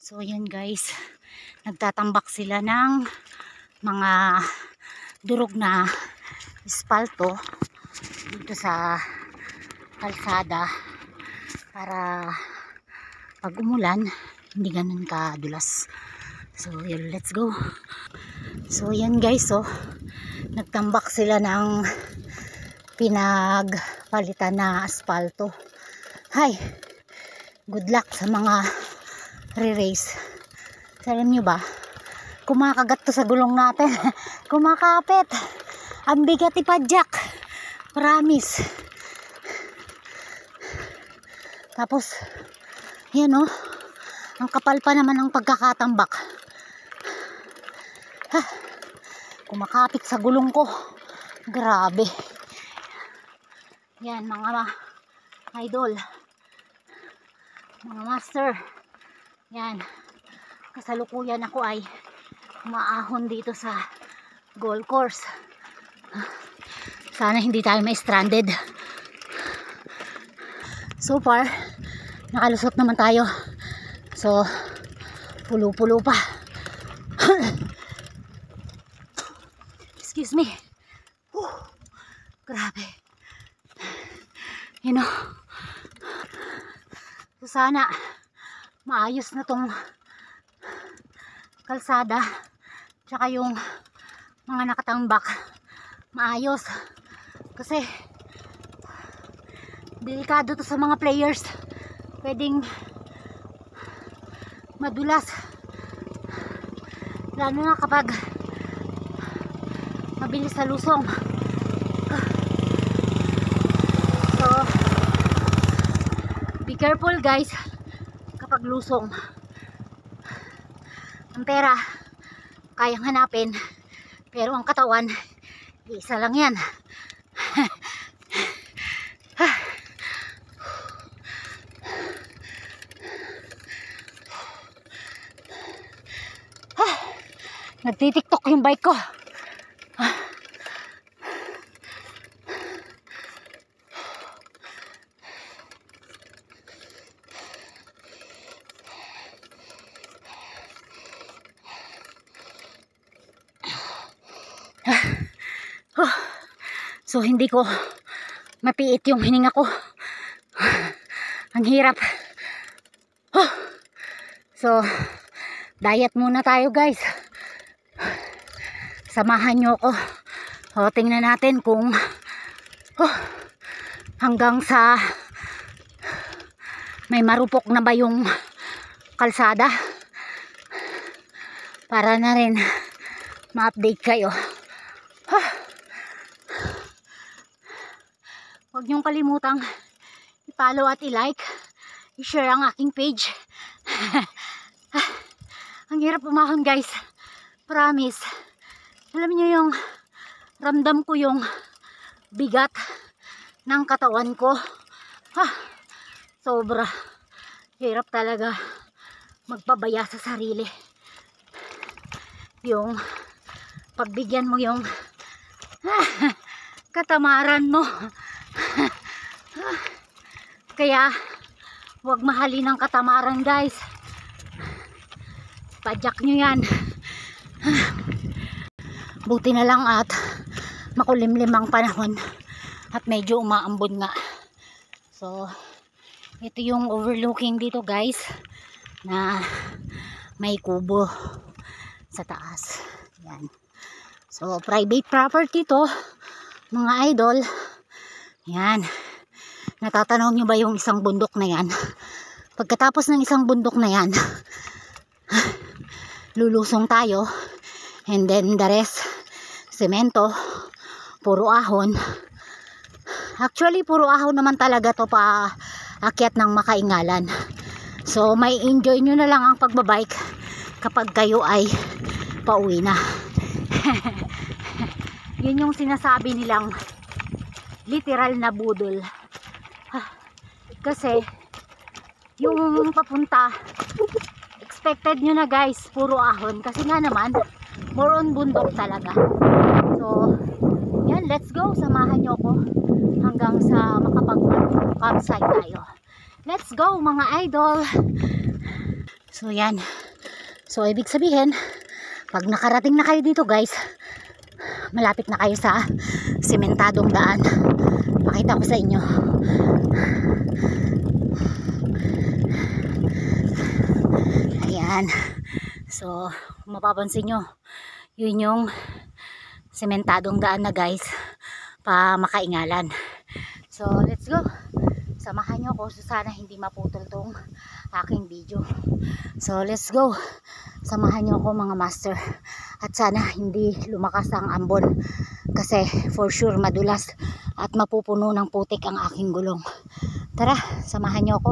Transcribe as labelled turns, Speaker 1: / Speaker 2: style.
Speaker 1: So yun guys, nagtatambak sila ng mga durog na espalto dito sa kalsada para pag umulan hindi ganun kadulas. So yun, let's go. So yan guys, so nagtambak sila ng pinagpalitan na asfalto. Hi, good luck sa mga re-race. Alam nyo ba, kumakagat to sa gulong natin. Kumakapit. Ang bigat ipadyak, promise. Tapos yan o, ang kapal pa naman ang pagkakatambak. Kumakapit sa gulong ko, grabe. Yan mga idol, mga master, yan, kasalukuyan ako ay umaahon dito sa golf course. Sana hindi tayo may stranded. So far nakalusot naman tayo, so pulo-pulo pa. Excuse me. Grabe, you know. So sana maayos na tong kalsada, tsaka yung mga nakatambak maayos, kasi delikado to sa mga players. Pwedeng madulas, lalo na kapag mabilis sa lusong. So be careful guys kapag lusong. Ang pera kayang hanapin, pero ang katawan isa lang yan. Nagtitiktok yung bike ko. So hindi ko mapiit yung hininga ko. Ang hirap. So diet muna tayo guys. Samahan nyo ako. O, tingnan natin kung hanggang sa may marupok na ba yung kalsada, para na rin ma-update kayo. Huwag niyong kalimutang i-follow at i-like, i-share ang aking page. Ang hirap umahon guys, promise. Alam niyo yung ramdam ko yung bigat ng katawan ko. Sobra hirap talaga magpabaya sa sarili. Yung pagbigyan mo yung katamaran mo. Kaya huwag mahalin ang katamaran guys. Padyak nyo yan. Buti na lang at makulimlim ang panahon at medyo umaambon nga. So ito yung overlooking dito guys, na may kubo sa taas. Yan. So private property to mga idol. Yan. Natatanaw nyo ba yung isang bundok na yan? Pagkatapos ng isang bundok na yan, lulusong tayo, and then the rest semento, puro ahon. Actually puro ahon naman talaga to pa akyat ng Makaingalan. So may enjoy nyo na lang ang pagbabike kapag kayo ay pauwi na. Yun yung sinasabi nilang literal na budol. Kasi yung papunta, expected nyo na guys, puro ahon. Kasi nga naman more on bundok talaga. So yan, let's go, samahan nyo ako hanggang sa makapag-campsite tayo. Let's go mga idol. So yan. So ibig sabihin, pag nakarating na kayo dito guys, malapit na kayo sa sementadong daan. Pakita ko sa inyo. Ayan. So kung mapapansin nyo, yun yung sementadong daan na guys, pa Makaingalan. So let's go. Samahan nyo ako, so sana hindi maputol tong aking video. So let's go. Samahan nyo ako mga master. At sana hindi lumakas ang ambon, kasi for sure madulas at mapupuno ng putik ang aking gulong. Tara, samahan nyo ako.